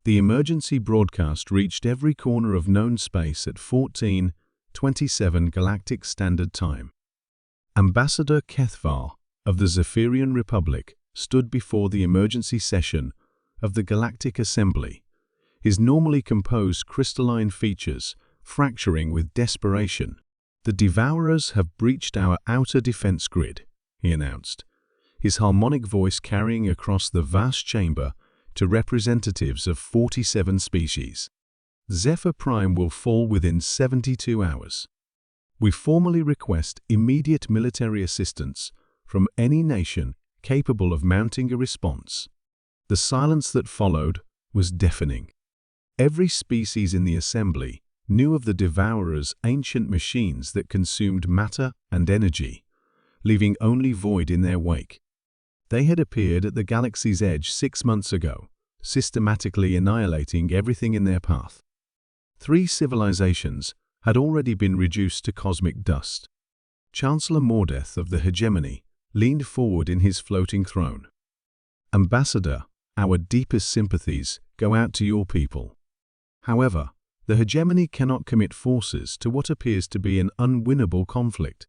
The emergency broadcast reached every corner of known space at 14:27 Galactic Standard Time. Ambassador Kethvar of the Zephyrian Republic stood before the emergency session of the Galactic Assembly, his normally composed crystalline features fracturing with desperation. "The Devourers have breached our outer defense grid," he announced, his harmonic voice carrying across the vast chamber to representatives of 47 species. "Zephyr Prime will fall within 72 hours. We formally request immediate military assistance from any nation capable of mounting a response." The silence that followed was deafening. Every species in the assembly knew of the Devourers' ancient machines that consumed matter and energy, leaving only void in their wake. They had appeared at the galaxy's edge 6 months ago, systematically annihilating everything in their path. 3 civilizations had already been reduced to cosmic dust. Chancellor Mordeth of the Hegemony leaned forward in his floating throne. "Ambassador, our deepest sympathies go out to your people. However, the Hegemony cannot commit forces to what appears to be an unwinnable conflict."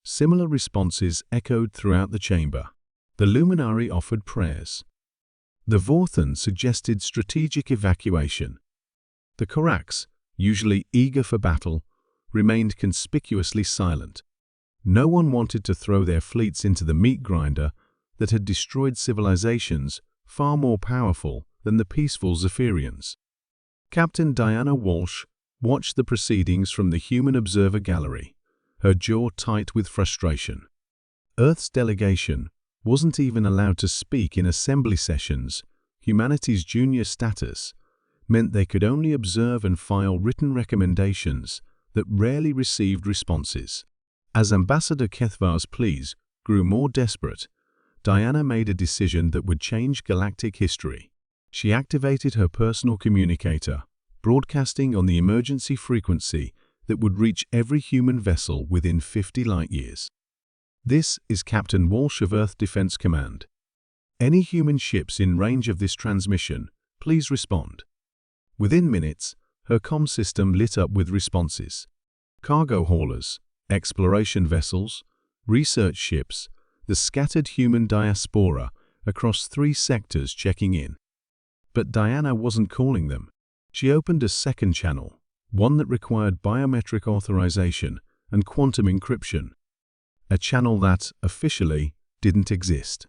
Similar responses echoed throughout the chamber. The Luminari offered prayers. The Vorthan suggested strategic evacuation. The Korax, usually eager for battle, remained conspicuously silent. No one wanted to throw their fleets into the meat grinder that had destroyed civilizations far more powerful than the peaceful Zephyrians. Captain Diana Walsh watched the proceedings from the human observer gallery, her jaw tight with frustration. Earth's delegation wasn't even allowed to speak in assembly sessions. Humanity's junior status meant they could only observe and file written recommendations that rarely received responses. As Ambassador Kethvar's pleas grew more desperate, Diana made a decision that would change galactic history. She activated her personal communicator, broadcasting on the emergency frequency that would reach every human vessel within 50 light-years. "This is Captain Walsh of Earth Defense Command. Any human ships in range of this transmission, please respond." Within minutes, her comm system lit up with responses. Cargo haulers, exploration vessels, research ships, the scattered human diaspora across 3 sectors checking in. But Diana wasn't calling them. She opened a second channel, one that required biometric authorization and quantum encryption. A channel that, officially, didn't exist.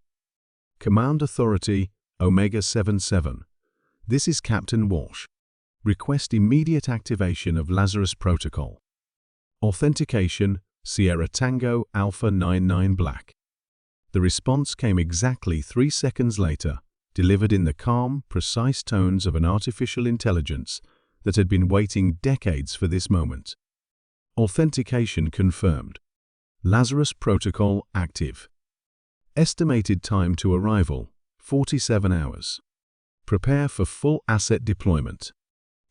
"Command Authority, Omega 77. This is Captain Walsh. Request immediate activation of Lazarus Protocol. Authentication, Sierra Tango Alpha 99 Black." The response came exactly 3 seconds later, delivered in the calm, precise tones of an artificial intelligence that had been waiting decades for this moment. Authentication confirmed. Lazarus Protocol active. Estimated time to arrival, 47 hours. Prepare for full asset deployment.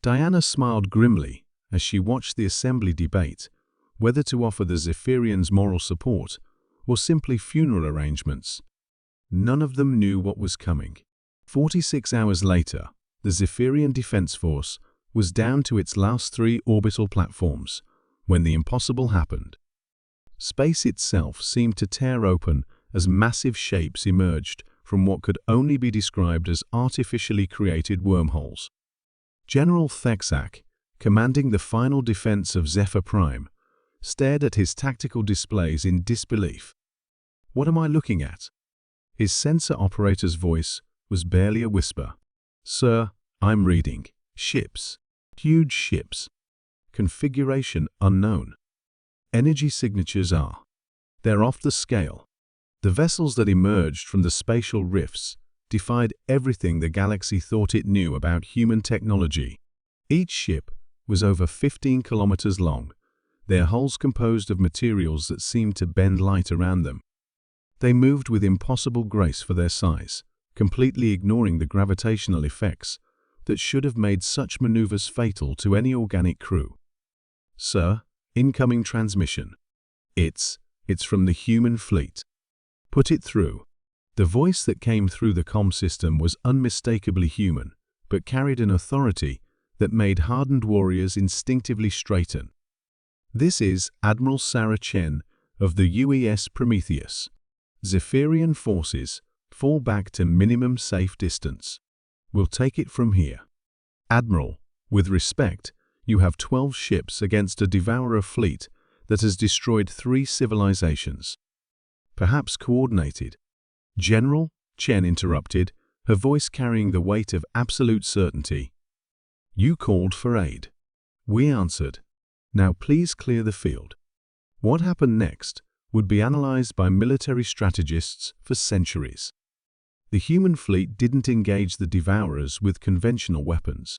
Diana smiled grimly as she watched the assembly debate whether to offer the Zephyrians moral support or simply funeral arrangements. None of them knew what was coming. 46 hours later, the Zephyrian Defense Force was down to its last 3 orbital platforms when the impossible happened. Space itself seemed to tear open as massive shapes emerged from what could only be described as artificially created wormholes. General Thexak, commanding the final defense of Zephyr Prime, stared at his tactical displays in disbelief. "What am I looking at?" His sensor operator's voice was barely a whisper. "Sir, I'm reading. Ships. Huge ships. Configuration unknown. Energy signatures are. They're off the scale." The vessels that emerged from the spatial rifts defied everything the galaxy thought it knew about human technology. Each ship was over 15 kilometers long, their hulls composed of materials that seemed to bend light around them. They moved with impossible grace for their size, completely ignoring the gravitational effects that should have made such maneuvers fatal to any organic crew. "Sir, incoming transmission. It's from the human fleet. Put it through." The voice that came through the comm system was unmistakably human, but carried an authority that made hardened warriors instinctively straighten. This is Admiral Sarah Chen of the UES Prometheus. Zephyrian forces fall back to minimum safe distance. We'll take it from here. Admiral, with respect, you have 12 ships against a devourer fleet that has destroyed 3 civilizations. Perhaps coordinated. General, Chen interrupted, her voice carrying the weight of absolute certainty. You called for aid. We answered. Now please clear the field. What happened next would be analyzed by military strategists for centuries. The human fleet didn't engage the devourers with conventional weapons.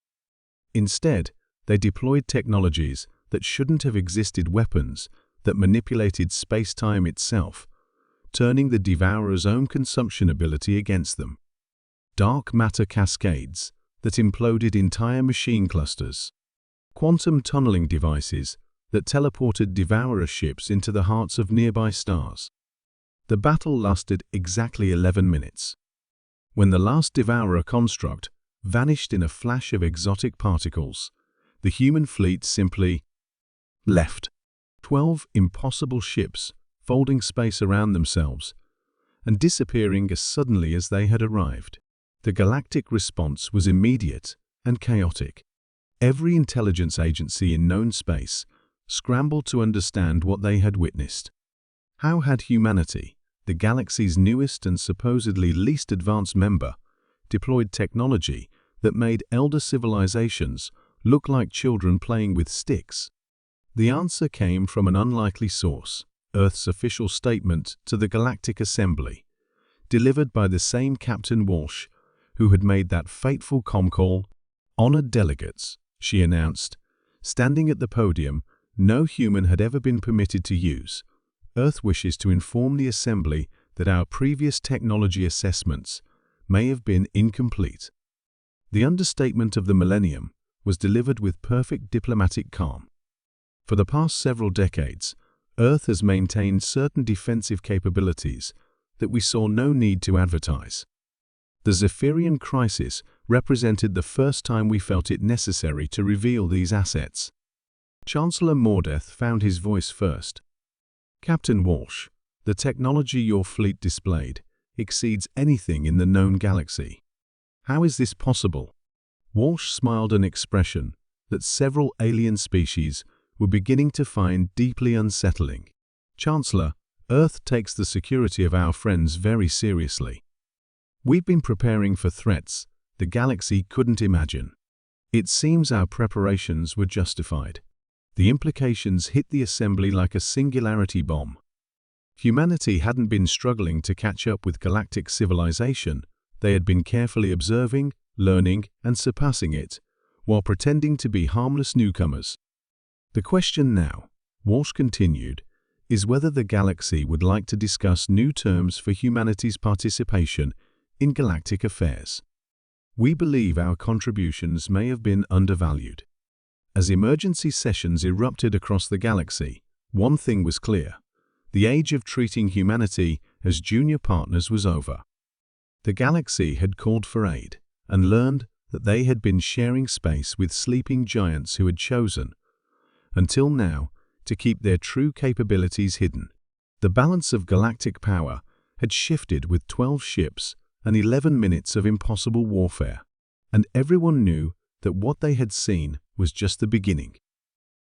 Instead, they deployed technologies that shouldn't have existed, weapons that manipulated space-time itself, turning the devourer's own consumption ability against them. Dark matter cascades that imploded entire machine clusters. Quantum tunneling devices that teleported devourer ships into the hearts of nearby stars. The battle lasted exactly 11 minutes. When the last devourer construct vanished in a flash of exotic particles, the human fleet simply left. 12 impossible ships folding space around themselves and disappearing as suddenly as they had arrived. The galactic response was immediate and chaotic. Every intelligence agency in known space scrambled to understand what they had witnessed. How had humanity, the galaxy's newest and supposedly least advanced member, deployed technology that made elder civilizations look like children playing with sticks? The answer came from an unlikely source, Earth's official statement to the Galactic Assembly, delivered by the same Captain Walsh who had made that fateful comm call. Honored delegates, she announced, standing at the podium no human had ever been permitted to use. Earth wishes to inform the Assembly that our previous technology assessments may have been incomplete. The understatement of the millennium was delivered with perfect diplomatic calm. For the past several decades, Earth has maintained certain defensive capabilities that we saw no need to advertise. The Zephyrian Crisis represented the first time we felt it necessary to reveal these assets. Chancellor Mordeth found his voice first. Captain Walsh, the technology your fleet displayed exceeds anything in the known galaxy. How is this possible? Walsh smiled, an expression that several alien species were beginning to find deeply unsettling. Chancellor, Earth takes the security of our friends very seriously. We've been preparing for threats the galaxy couldn't imagine. It seems our preparations were justified. The implications hit the Assembly like a singularity bomb. Humanity hadn't been struggling to catch up with galactic civilization. They had been carefully observing, learning, and surpassing it, while pretending to be harmless newcomers. The question now, Walsh continued, is whether the galaxy would like to discuss new terms for humanity's participation in galactic affairs. We believe our contributions may have been undervalued. As emergency sessions erupted across the galaxy, one thing was clear: the age of treating humanity as junior partners was over. The galaxy had called for aid and learned that they had been sharing space with sleeping giants who had chosen, until now, to keep their true capabilities hidden. The balance of galactic power had shifted with 12 ships and 11 minutes of impossible warfare, and everyone knew that what they had seen was just the beginning.